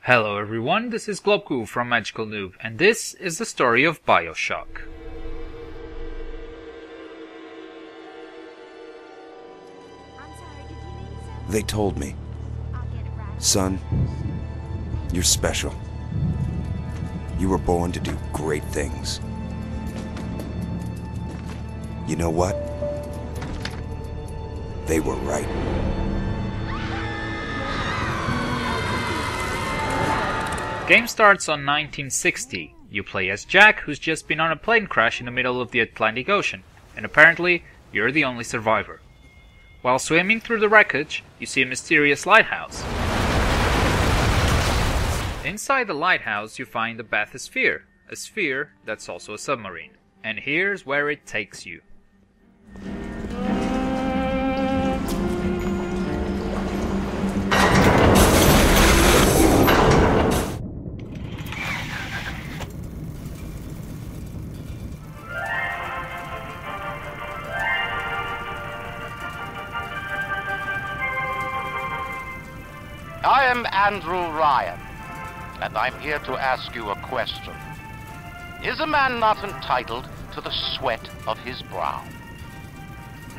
Hello everyone, this is Globku from Magical Noob, and this is the story of Bioshock. They told me, son, you're special. You were born to do great things. You know what? They were right. Game starts on 1960. You play as Jack, who's just been on a plane crash in the middle of the Atlantic Ocean, and apparently you're the only survivor. While swimming through the wreckage, you see a mysterious lighthouse. Inside the lighthouse you find the bathysphere, a sphere that's also a submarine. And here's where it takes you. I am Andrew Ryan, and I'm here to ask you a question. Is a man not entitled to the sweat of his brow?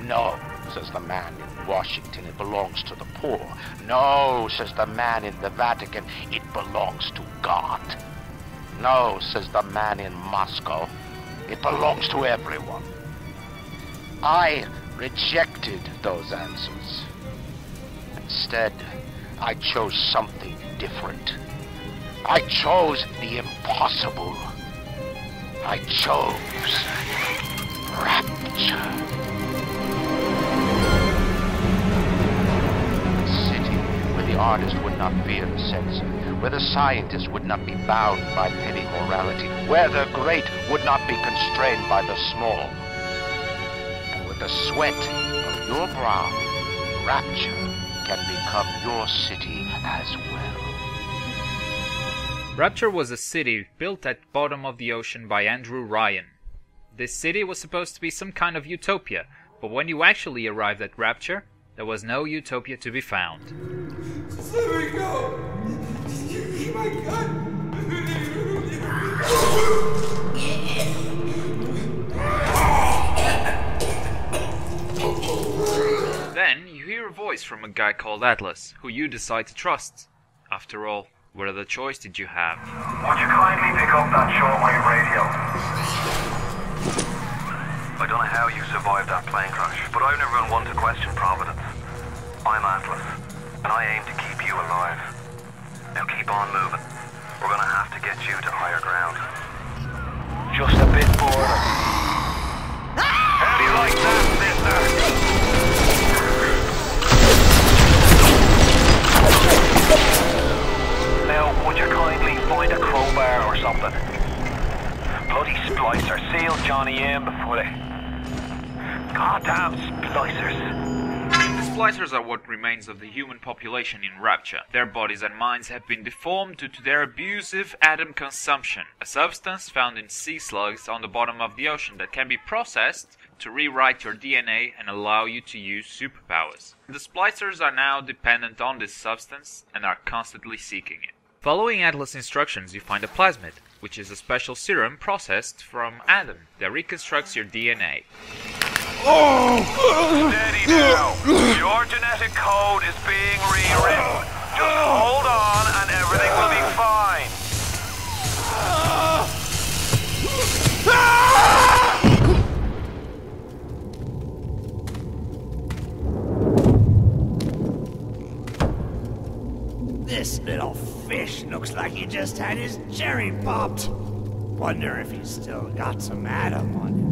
No, says the man in Washington, it belongs to the poor. No, says the man in the Vatican, it belongs to God. No, says the man in Moscow, it belongs to everyone. I rejected those answers. Instead, I chose something different. I chose the impossible. I chose rapture. A city where the artist would not fear the censor, where the scientist would not be bound by petty morality, where the great would not be constrained by the small. And with the sweat of your brow, rapture can become your city as well. Rapture was a city built at the bottom of the ocean by Andrew Ryan. This city was supposed to be some kind of utopia, but when you actually arrived at Rapture, there was no utopia to be found. Just let me go! You my gun! Then you hear a voice from a guy called Atlas, who you decide to trust. After all, what other choice did you have? Would you kindly pick up that shortwave radio? I don't know how you survived that plane crash, but I've never been one to question Providence. I'm Atlas, and I aim to keep you alive. Now keep on moving. We're gonna have to get you to higher ground. Just a bit border. How do you like that, mister? Now, would you kindly find a crowbar or something? Bloody splicer, seal Johnny in before they... Goddamn splicers. The splicers are what remains of the human population in Rapture. Their bodies and minds have been deformed due to their abusive atom consumption, a substance found in sea slugs on the bottom of the ocean that can be processed to rewrite your DNA and allow you to use superpowers. The splicers are now dependent on this substance and are constantly seeking it. Following Atlas' instructions, you find a plasmid, which is a special serum processed from Adam that reconstructs your DNA. Steady now. Your genetic code is being rewritten. Just hold on and everything will be fine. This little fish looks like he just had his cherry popped. Wonder if he's still got some Adam on him.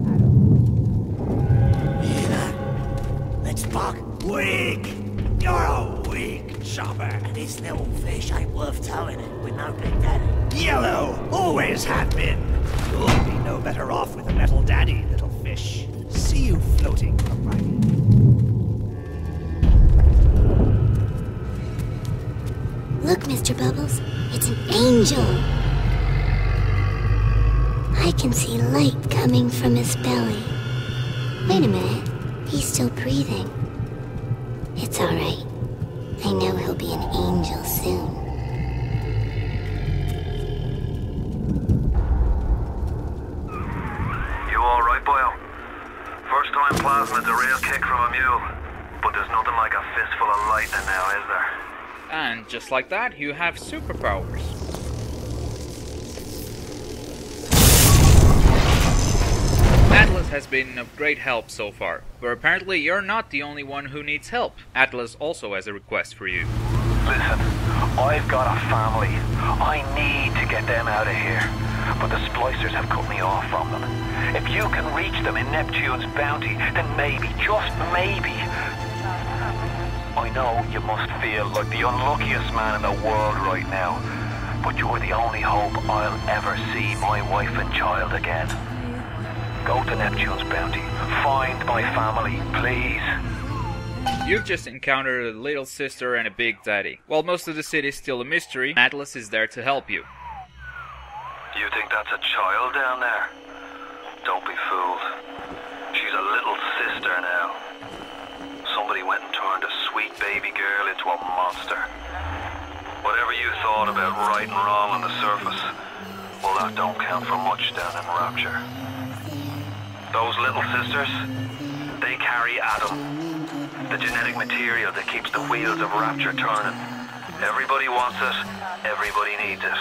Let's buck. Weak! You're a weak chopper. This little fish ain't worth towing it with no big daddy. Yellow! Always have been. You'll be no better off with a metal daddy, little fish. See you floating upright. Look, Mr. Bubbles, it's an angel. I can see light coming from his belly. Wait a minute, he's still breathing. It's alright. I know he'll be an angel soon. frightening now, is there? And just like that, you have superpowers. Atlas has been of great help so far, but apparently you're not the only one who needs help. Atlas also has a request for you. Listen, I've got a family. I need to get them out of here. But the splicers have cut me off from them. If you can reach them in Neptune's bounty, then maybe, just maybe... I know you must feel like the unluckiest man in the world right now, but you're the only hope I'll ever see my wife and child again. Go to Neptune's bounty. Find my family, please. You've just encountered a little sister and a big daddy. While most of the city is still a mystery, Atlas is there to help you. You think that's a child down there? Don't be fooled. She's a little sister now. Somebody went and turned a sweet baby girl into a monster. Whatever you thought about right and wrong on the surface, well, that don't count for much down in Rapture. Those little sisters, they carry Adam, the genetic material that keeps the wheels of Rapture turning. Everybody wants it, everybody needs it.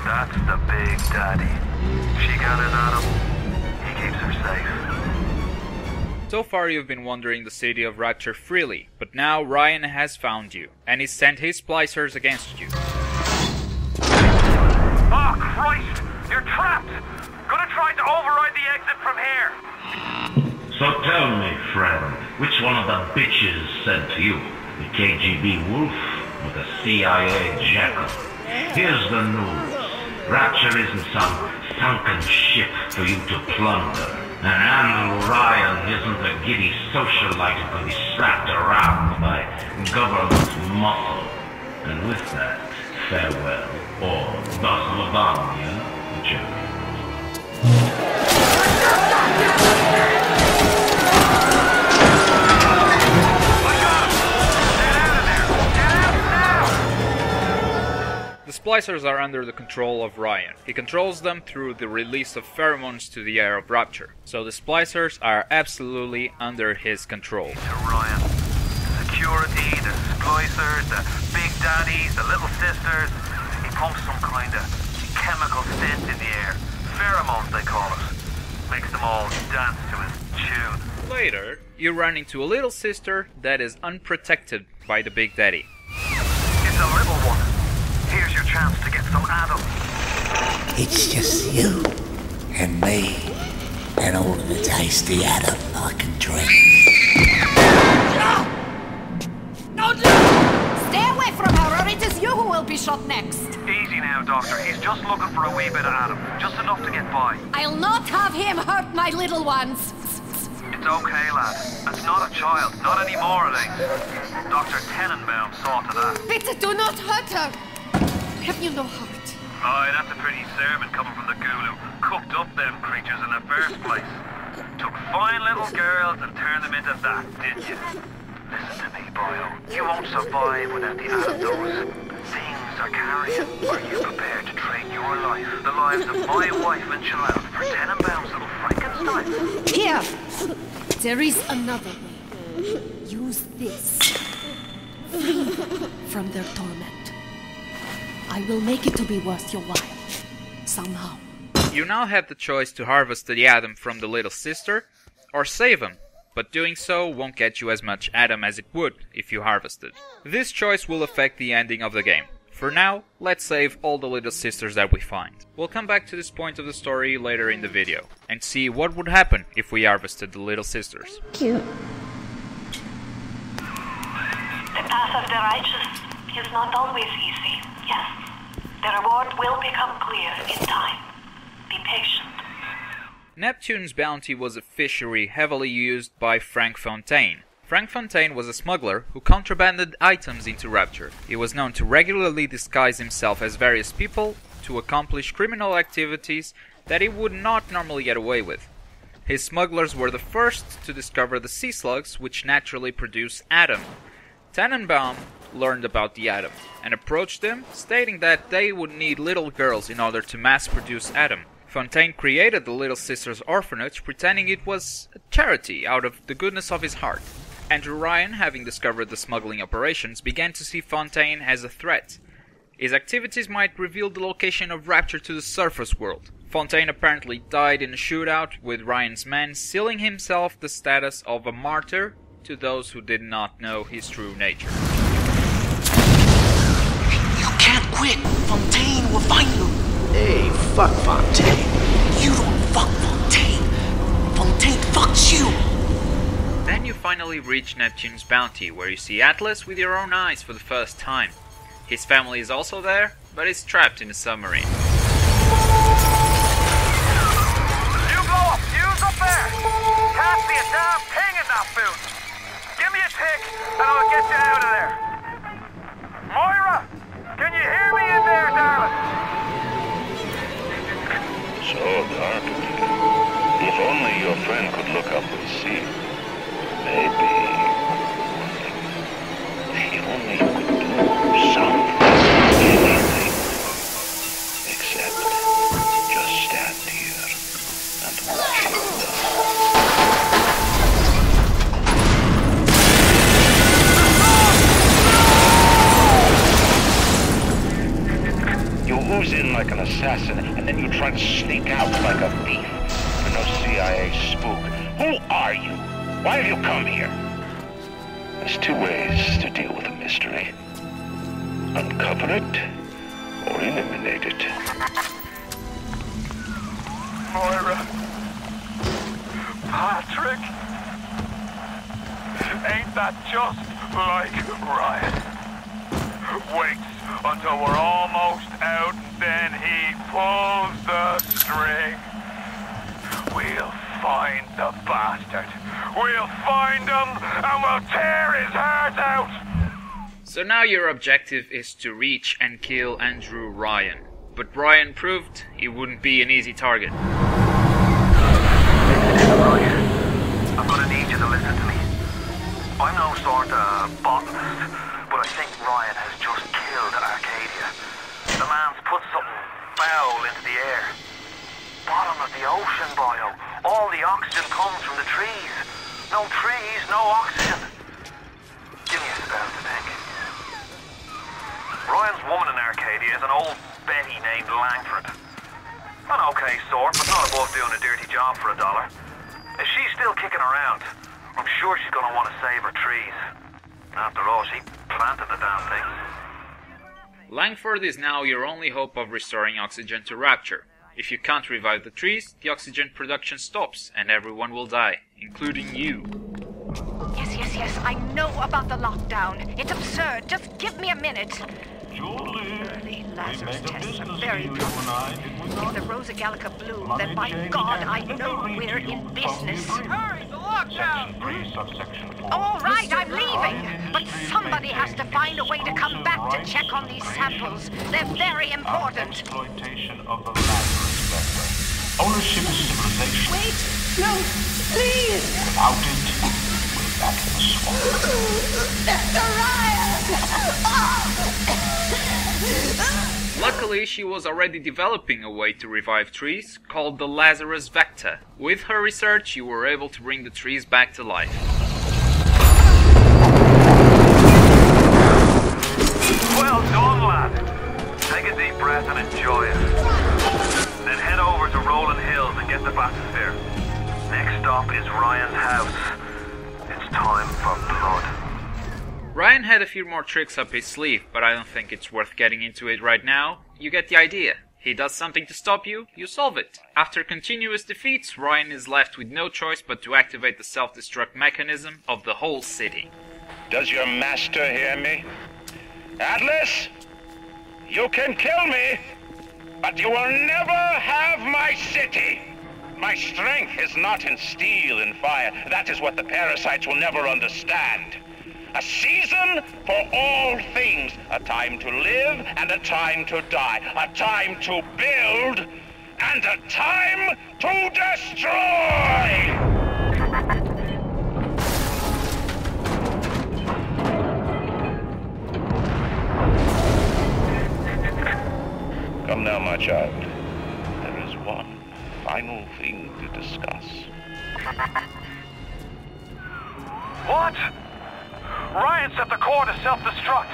That's the big daddy. She gathers Adam. He keeps her safe. So far you've been wandering the city of Rapture freely, but now Ryan has found you, and he's sent his splicers against you. Oh, Christ! You're trapped! Gonna try to override the exit from here! So tell me, friend, which one of the bitches sent to you? The KGB wolf or the CIA jackal? Here's the news. Rapture isn't some sunken ship for you to plunder. And Andrew Ryan isn't a giddy socialite who can be slapped around by government muscle. And with that, farewell, or до свидания, champions. The splicers are under the control of Ryan. He controls them through the release of pheromones to the air of Rapture. So the splicers are absolutely under his control. To Ryan. The security, the splicers, the big daddies, the little sisters. He pumps some kind of chemical scent in the air. Pheromones, they call it. Makes them all dance to his tune. Later, you run into a little sister that is unprotected by the big daddy. It's a little one. Here's your chance to get some Adam. It's just you and me and all the tasty Adam I can drink. No! Stay away from her or it is you who will be shot next. Easy now, Doctor. He's just looking for a wee bit of Adam. Just enough to get by. I'll not have him hurt my little ones. It's okay, lad. It's not a child. Not anymore, it ain't. Dr. Tenenbaum saw to that. Bitte, do not hurt her. Have you no heart? Aye, that's a pretty sermon coming from the ghoul who cooked up them creatures in the first place. Took fine little girls and turned them into that, didn't you? Listen to me, boyo. You won't survive without the antidotes. Things are carrying. Are you prepared to trade your life, the lives of my wife and child, for Tenenbaum's little Frankenstein? Here! There is another way. Use this. Free from their torment. I will make it to be worth your while. Somehow. You now have the choice to harvest the Adam from the little sister, or save him, but doing so won't get you as much Adam as it would if you harvested. This choice will affect the ending of the game. For now, let's save all the little sisters that we find. We'll come back to this point of the story later in the video, and see what would happen if we harvested the little sisters. Cute. The path of the righteous is not always easy, yes. The reward will become clear in time. Be patient. Neptune's bounty was a fishery heavily used by Frank Fontaine. Frank Fontaine was a smuggler who contrabanded items into Rapture. He was known to regularly disguise himself as various people to accomplish criminal activities that he would not normally get away with. His smugglers were the first to discover the sea slugs, which naturally produce Adam. Tannenbaum learned about the Atom and approached them, stating that they would need little girls in order to mass-produce Adam. Fontaine created the Little Sisters Orphanage, pretending it was a charity out of the goodness of his heart. Andrew Ryan, having discovered the smuggling operations, began to see Fontaine as a threat. His activities might reveal the location of Rapture to the surface world. Fontaine apparently died in a shootout with Ryan's men, sealing himself the status of a martyr to those who did not know his true nature. You can't quit! Fontaine will find you! Hey, fuck Fontaine! You don't fuck Fontaine! Fontaine fucks you! Then you finally reach Neptune's bounty, where you see Atlas with your own eyes for the first time. His family is also there, but is trapped in a submarine. You blow a fuse up there! Can't see a damn thing in that fuse! Give me a tick, and I'll get you out of there! Moira! Can you hear me in there, darling? So dark. If only your friend could look up and see. Maybe. If only you could do something. Anything. Except just stand here and watch him die. You ooze in like an assassin, and then you try to sneak out like a thief. You're no CIA spook. Who are you? Why have you come here? There's two ways to deal with a mystery. Uncover it, or eliminate it. Moira. Patrick. Ain't that just like Ryan? Waits until we're almost out, then he pulls the string. We'll find the bastard. We'll find him, and we'll tear his heart out! So now your objective is to reach and kill Andrew Ryan. But Ryan proved he wouldn't be an easy target. Ryan, I'm gonna need you to listen to me. I'm no sort of botanist, but I think Ryan has just killed Arcadia. The man's put something foul into the air. Bottom of the ocean, boyo. All the oxygen comes from the trees. No trees, no oxygen. Give me a spell to think. Ryan's woman in Arcadia is an old Betty named Langford. An okay sort, but not above doing a dirty job for $1. If she's still kicking around, I'm sure she's gonna want to save her trees. After all, she planted the damn thing. Langford is now your only hope of restoring oxygen to Rapture. If you can't revive the trees, the oxygen production stops and everyone will die, including you. Yes, I know about the lockdown. It's absurd. Just give me a minute. Early Lazarus tests are very promising. If the Rosa Gallica bloom, then by God, I know we're in business. Hurry, the lockdown! All right, I'm leaving. But somebody has to find a way to come back to check on these samples. They're very important. Exploitation of the Lazarus vector. Ownership is civilization. Wait! No! Please! Without it, we're back in the swamp. Mr. Ryan! Luckily, she was already developing a way to revive trees called the Lazarus Vector. With her research, you were able to bring the trees back to life. Well done, lad. Take a deep breath and enjoy it. Then head over to Rolling Hills and get the bathysphere. Next stop is Ryan's house. It's time for blood. Ryan had a few more tricks up his sleeve, but I don't think it's worth getting into it right now. You get the idea. He does something to stop you, you solve it. After continuous defeats, Ryan is left with no choice but to activate the self-destruct mechanism of the whole city. Does your master hear me? Atlas? You can kill me, but you will never have my city! My strength is not in steel and fire. That is what the parasites will never understand. A season for all things. A time to live and a time to die. A time to build and a time to destroy! Come now, my child. There is one final thing to discuss. What? Ryan's at the core to self-destruct.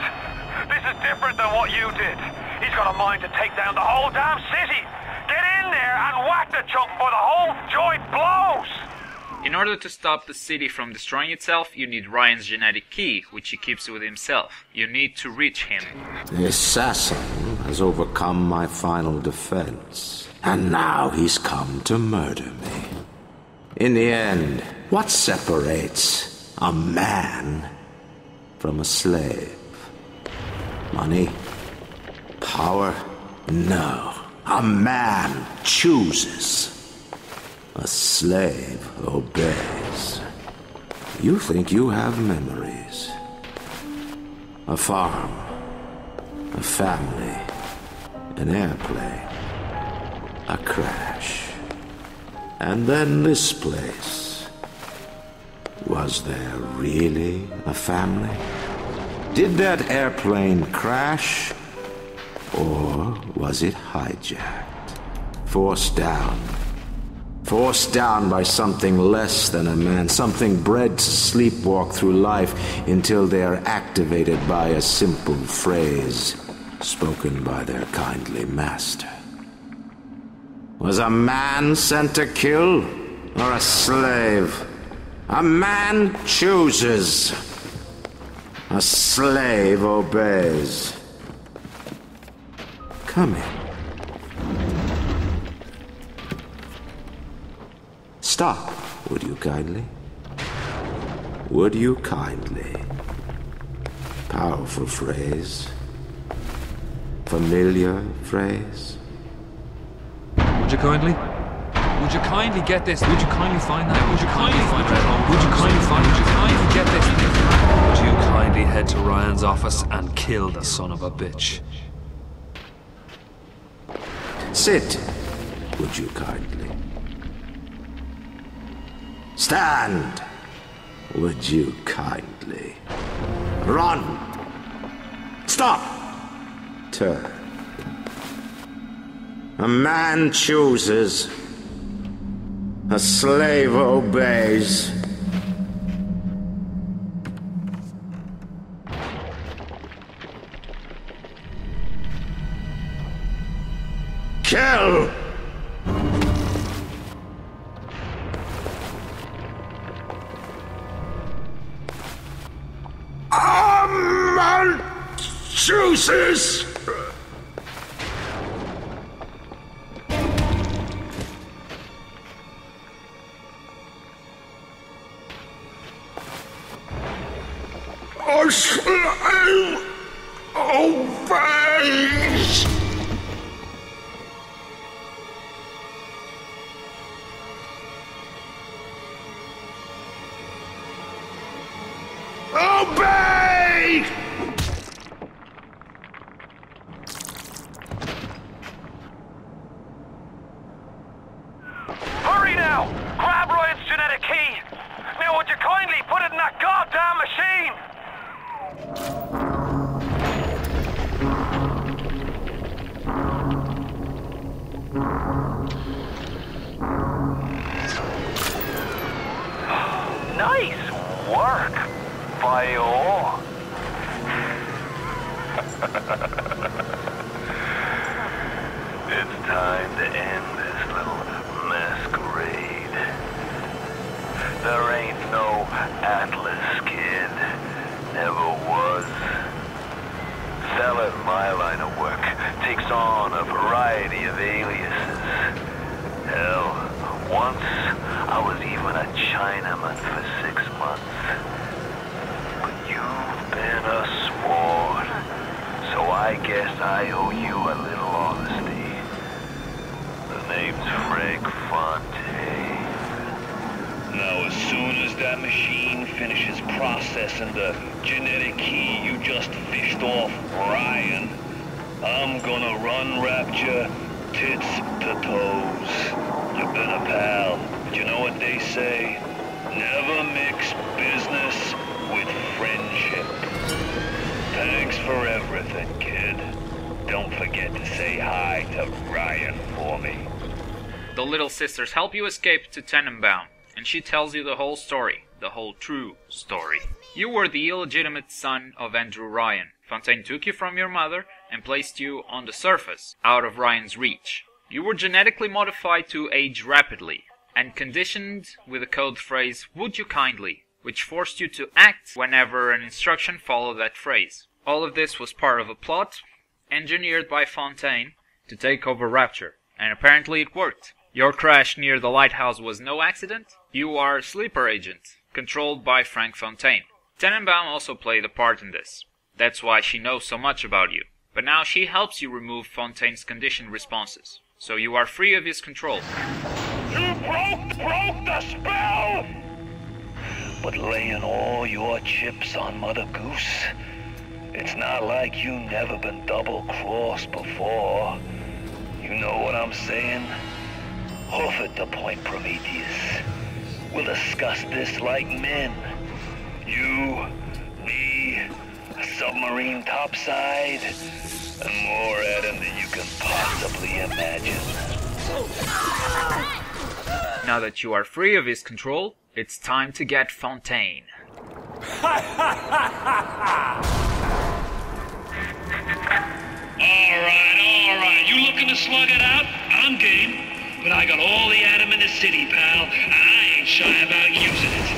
This is different than what you did. He's got a mind to take down the whole damn city. Get in there and whack the chunk before the whole joint blows! In order to stop the city from destroying itself, you need Ryan's genetic key, which he keeps with himself. You need to reach him. The assassin has overcome my final defense, and now he's come to murder me. In the end, what separates a man from a slave? Money? Power? No. A man chooses. A slave obeys. You think you have memories. A farm. A family. An airplane. A crash. And then this place. Was there really a family? Did that airplane crash? Or was it hijacked? Forced down. Forced down by something less than a man, something bred to sleepwalk through life until they are activated by a simple phrase spoken by their kindly master. Was a man sent to kill, or a slave? A man chooses. A slave obeys. Come in. Stop, would you kindly? Would you kindly? Powerful phrase. Familiar phrase. Would you kindly? Would you kindly get this? Would you kindly find that? Would you kindly find that? Would you kindly find? Would you kindly get this? Would you kindly head to Ryan's office and kill the son of a bitch? Sit, would you kindly? Stand, would you kindly? Run! Stop! Turn. A man chooses. A slave obeys. Kill! A man chooses! A slave obeys! Obey! Hurry now! Grab Ryan's genetic key! Now would you kindly put it in that goddamn machine? Nice work, Bio. It's time to end this little masquerade. There ain't no Atlas kid. Never was. Selling my line of work takes on a variety of aliases. Hell, once I was even a Chinaman for 6 months. But you've been a sport, so I guess I owe you a little honesty. The name's Frank Fontaine. Now, as soon as that machine finishes processing the genetic key you just fished off Ryan, I'm gonna run Rapture tits to toes. You've been a pal, but you know what they say? Never mix business with friendship. Thanks for everything, kid. Don't forget to say hi to Ryan for me. The Little Sisters help you escape to Tenenbaum, and she tells you the whole story, the whole true story. You were the illegitimate son of Andrew Ryan. Fontaine took you from your mother and placed you on the surface, out of Ryan's reach. You were genetically modified to age rapidly, and conditioned with the code phrase, "Would you kindly?" which forced you to act whenever an instruction followed that phrase. All of this was part of a plot, engineered by Fontaine, to take over Rapture, and apparently it worked. Your crash near the lighthouse was no accident. You are a sleeper agent, controlled by Frank Fontaine. Tenenbaum also played a part in this. That's why she knows so much about you. But now she helps you remove Fontaine's conditioned responses, so you are free of his control. You broke the spell! But laying all your chips on Mother Goose, it's not like you never been double-crossed before. You know what I'm saying? Hoof it to Point Prometheus. We'll discuss this like men. You, me, a submarine topside, and more at him than you can possibly imagine. Now that you are free of his control, it's time to get Fontaine. Alright, you looking to slug it out? I'm game. But I got all the atom in the city, pal, and I ain't shy about using it.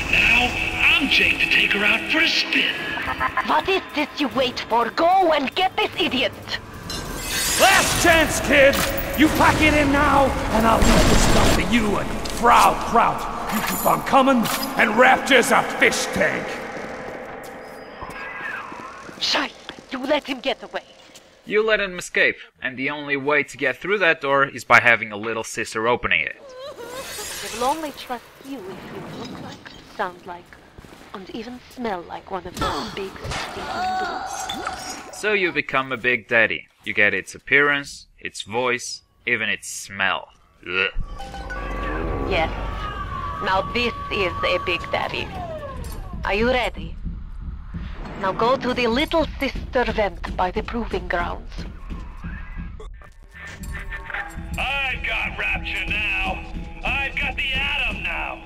And now, I'm Jake to take her out for a spin. What is this you wait for? Go and get this idiot! Last chance, kid! You pack it in now, and I'll leave this stuff to you and Prout. You keep on coming, and Rapture's a fish tank. Scheiße, you let him get away. You let him escape, and the only way to get through that door is by having a little sister opening it. They will only trust you if you look like, sound like, and even smell like one of those big stinking bulls. So you become a big daddy. You get its appearance, its voice, even its smell. Ugh. Yes. Now this is a big daddy. Are you ready? Now go to the Little Sister vent by the proving grounds. I've got Rapture now. I've got the atom now.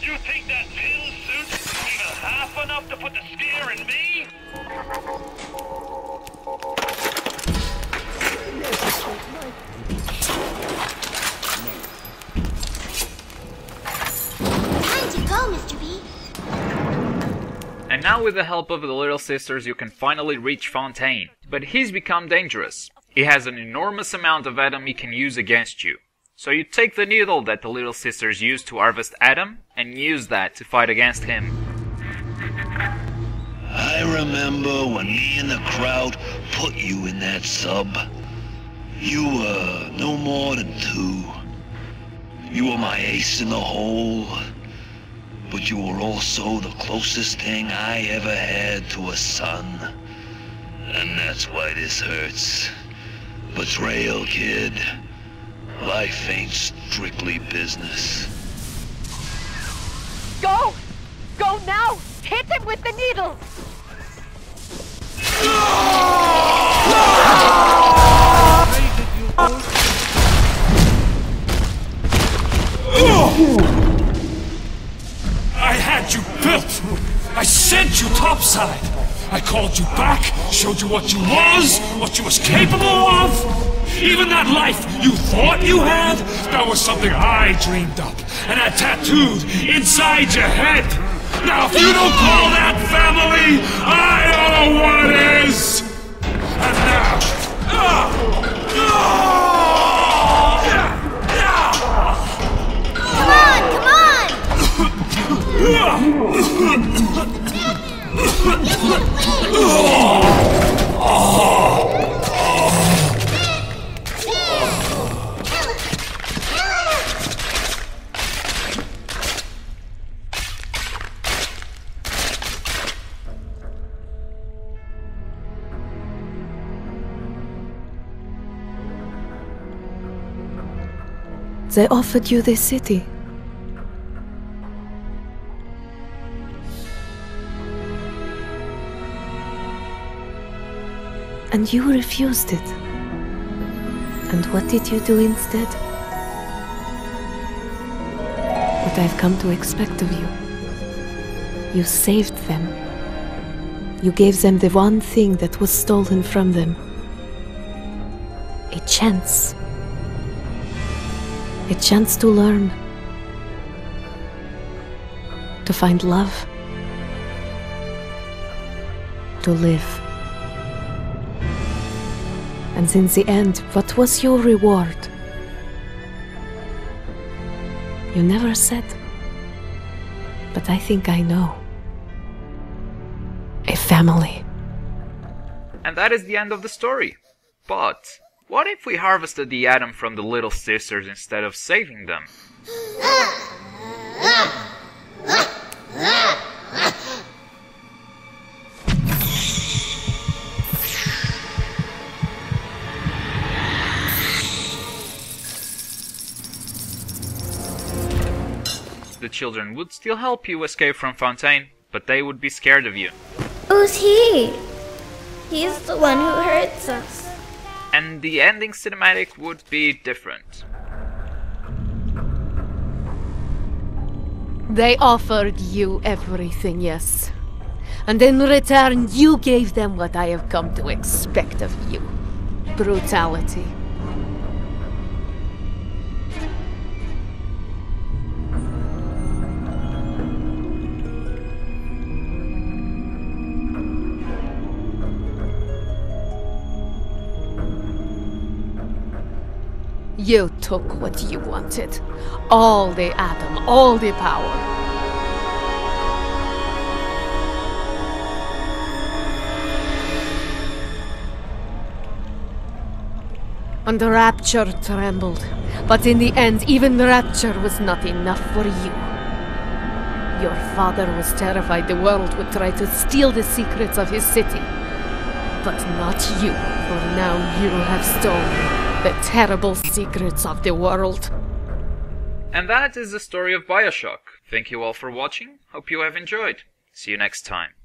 You think that tin suit's even half enough to put the scare in me? Time to go, Mr. B. And now with the help of the Little Sisters you can finally reach Fontaine. But he's become dangerous. He has an enormous amount of Adam he can use against you. So you take the needle that the Little Sisters used to harvest Adam and use that to fight against him. I remember when me and the crowd put you in that sub. You were no more than 2. You were my ace in the hole. But you were also the closest thing I ever had to a son. And that's why this hurts. Betrayal, kid. Life ain't strictly business. Go! Go now! Hit him with the needle! I had you built. I sent you topside. I called you back, showed you what you was capable of. Even that life you thought you had, that was something I dreamed up and had tattooed inside your head. Now if you don't call that family, I don't know what is. And now, They offered you this city. And you refused it. And what did you do instead? What I've come to expect of you. You saved them. You gave them the one thing that was stolen from them. A chance. A chance to learn. To find love. To live. And in the end, what was your reward? You never said. But I think I know. A family. And that is the end of the story. But what if we harvested the atom from the little sisters instead of saving them? The children would still help you escape from Fontaine, but they would be scared of you. Who's he? He's the one who hurts us. And the ending cinematic would be different. They offered you everything, yes. And in return, you gave them what I have come to expect of you. Brutality. You took what you wanted. All the atom, all the power. And the Rapture trembled. But in the end, even the Rapture was not enough for you. Your father was terrified the world would try to steal the secrets of his city. But not you, for now you have stolen the terrible secrets of the world. And that is the story of Bioshock. Thank you all for watching. Hope you have enjoyed. See you next time.